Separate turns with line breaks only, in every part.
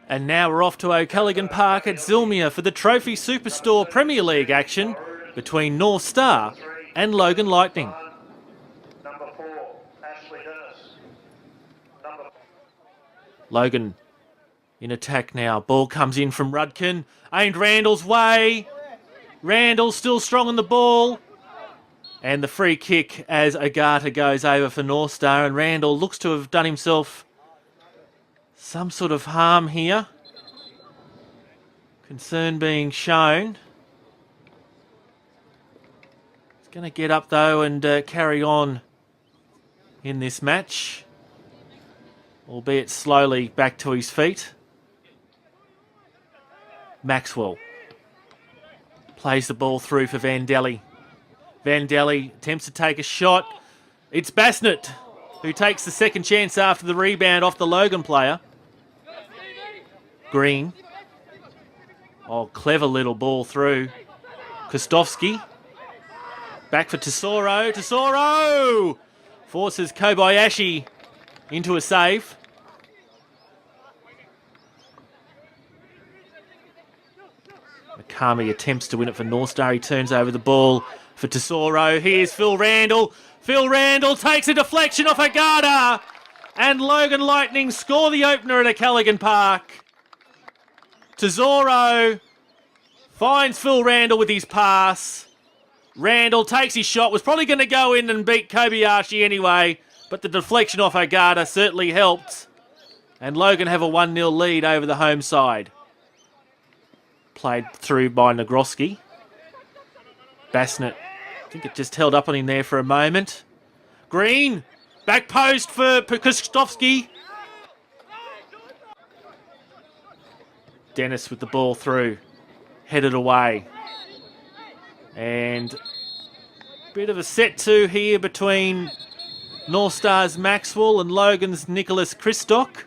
And now we're off to O'Callaghan Park at Zilmia for the Trophy Superstore Premier League action between North Star and Logan Lightning. Logan in attack now. Ball comes in from Rudkin, aimed Randall's way. Randall still strong on the ball. And the free kick as Agata goes over for North Star, and Randall looks to have done himself some sort of harm here. Concern being shown. He's going to get up though and carry on in this match, albeit slowly back to his feet. Maxwell plays the ball through for Vandelli. Vandelli attempts to take a shot. It's Basnett who takes the second chance after the rebound off the Logan player. Green. Oh, clever little ball through. Kostovski. Back for Tesoro. Tesoro forces Kobayashi into a save. Makami attempts to win it for North Star. He turns over the ball for Tesoro. Here's Phil Randall. Phil Randall takes a deflection off Agata. And Logan Lightning score the opener at O'Callaghan Park. Tesoro finds Phil Randall with his pass. Randall takes his shot. Was probably going to go in and beat Kobayashi anyway, but the deflection off Agata certainly helped. And Logan have a 1-0 lead over the home side. Played through by Nagroski. Basnett, I think it just held up on him there for a moment. Green, back post for Kostovski. Dennis with the ball through, headed away. And a bit of a set to here between North Star's Maxwell and Logan's Nicholas Christock.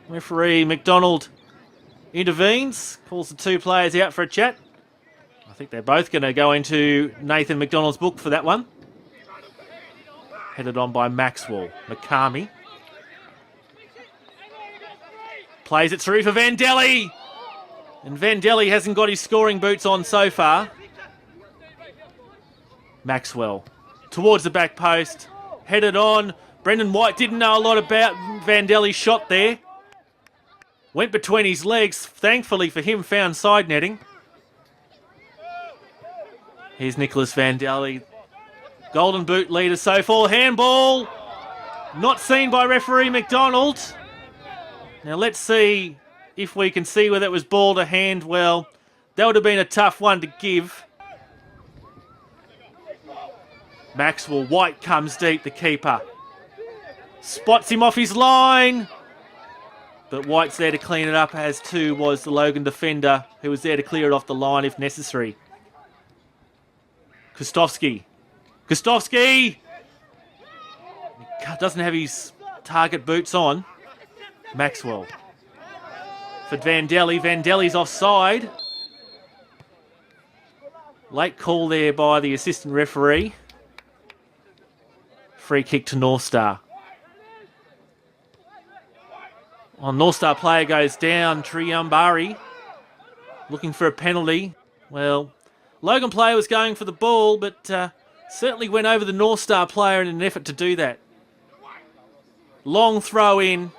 Referee McDonald intervenes, calls the two players out for a chat. I think they're both going to go into Nathan McDonald's book for that one. Headed on by Maxwell. Makami plays it through for Vandelli. And Vandelli hasn't got his scoring boots on so far. Maxwell towards the back post. Headed on. Brendan White didn't know a lot about Vandelli's shot there. Went between his legs. Thankfully for him, found side netting. Here's Nicholas Vandelli. Golden boot leader so far. Handball. Not seen by referee McDonald. Now let's see if we can see whether it was ball to hand. Well, that would have been a tough one to give. Maxwell, White comes deep, the keeper. Spots him off his line. But White's there to clean it up, as too was the Logan defender, who was there to clear it off the line if necessary. Kostovski. Kostovski! He doesn't have his target boots on. Maxwell. For Vandelli. Vandelli's offside. Late call there by the assistant referee. Free kick to North Star. Well, North Star player goes down. Triumbari looking for a penalty. Well, Logan player was going for the ball, but certainly went over the North Star player in an effort to do that. Long throw in.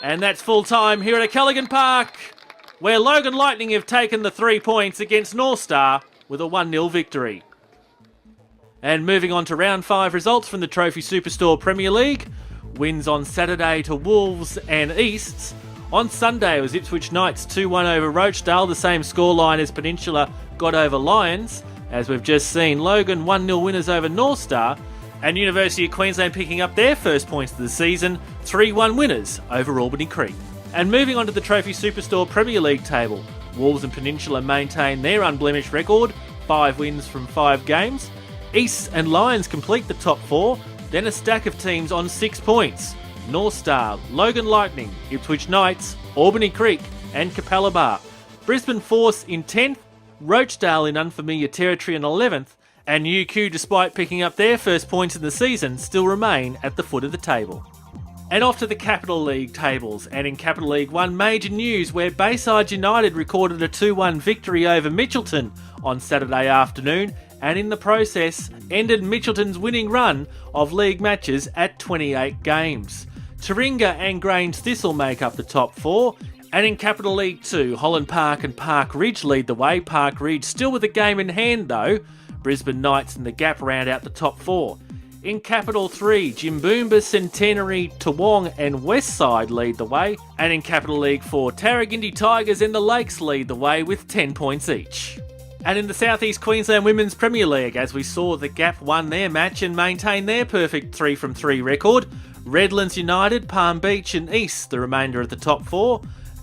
And that's full time here at O'Callaghan Park, where Logan Lightning have taken the 3 points against North Star with a 1-0 victory. And moving on to round 5 results from the Trophy Superstore Premier League. Wins on Saturday to Wolves and Easts. On Sunday it was Ipswich Knights 2-1 over Rochdale, the same scoreline as Peninsula got over Lions. As we've just seen, Logan 1-0 winners over North Star, and University of Queensland picking up their first points of the season, 3-1 winners over Albany Creek. And moving on to the Trophy Superstore Premier League table, Wolves and Peninsula maintain their unblemished record, 5 wins from 5 games. East and Lions complete the top 4, then a stack of teams on 6 points. North Star, Logan Lightning, Ipswich Knights, Albany Creek and Capalaba. Brisbane Force in 10th, Rochdale in unfamiliar territory in 11th, and UQ, despite picking up their first points in the season, still remain at the foot of the table. And off to the Capital League tables, and in Capital League 1 major news where Bayside United recorded a 2-1 victory over Mitchelton on Saturday afternoon, and in the process ended Mitchelton's winning run of league matches at 28 games. Taringa and Grange Thistle make up the top 4, and in Capital League 2, Holland Park and Park Ridge lead the way. Park Ridge still with a game in hand though. Brisbane Knights and the Gap round out the top 4. In Capital 3, Jimboomba, Centenary, Toowong and Westside lead the way. And in Capital League 4, Tarragindi Tigers and the Lakes lead the way with 10 points each. And in the South East Queensland Women's Premier League, as we saw, the Gap won their match and maintained their perfect 3 from 3 record. Redlands United, Palm Beach and East the remainder of the top 4.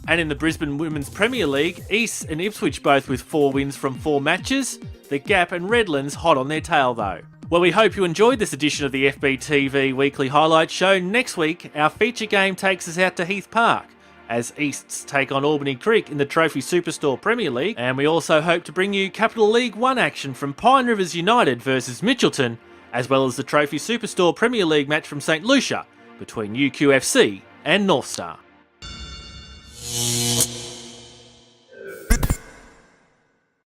And in the Brisbane Women's Premier League, East and Ipswich both with 4 wins from 4 matches. The Gap and Redlands hot on their tail though. Well, we hope you enjoyed this edition of the FBTV Weekly Highlights Show. Next week, our feature game takes us out to Heath Park as Easts take on Albany Creek in the Trophy Superstore Premier League. And we also hope to bring you Capital League 1 action from Pine Rivers United versus Mitchelton, as well as the Trophy Superstore Premier League match from St Lucia between UQFC and North Star.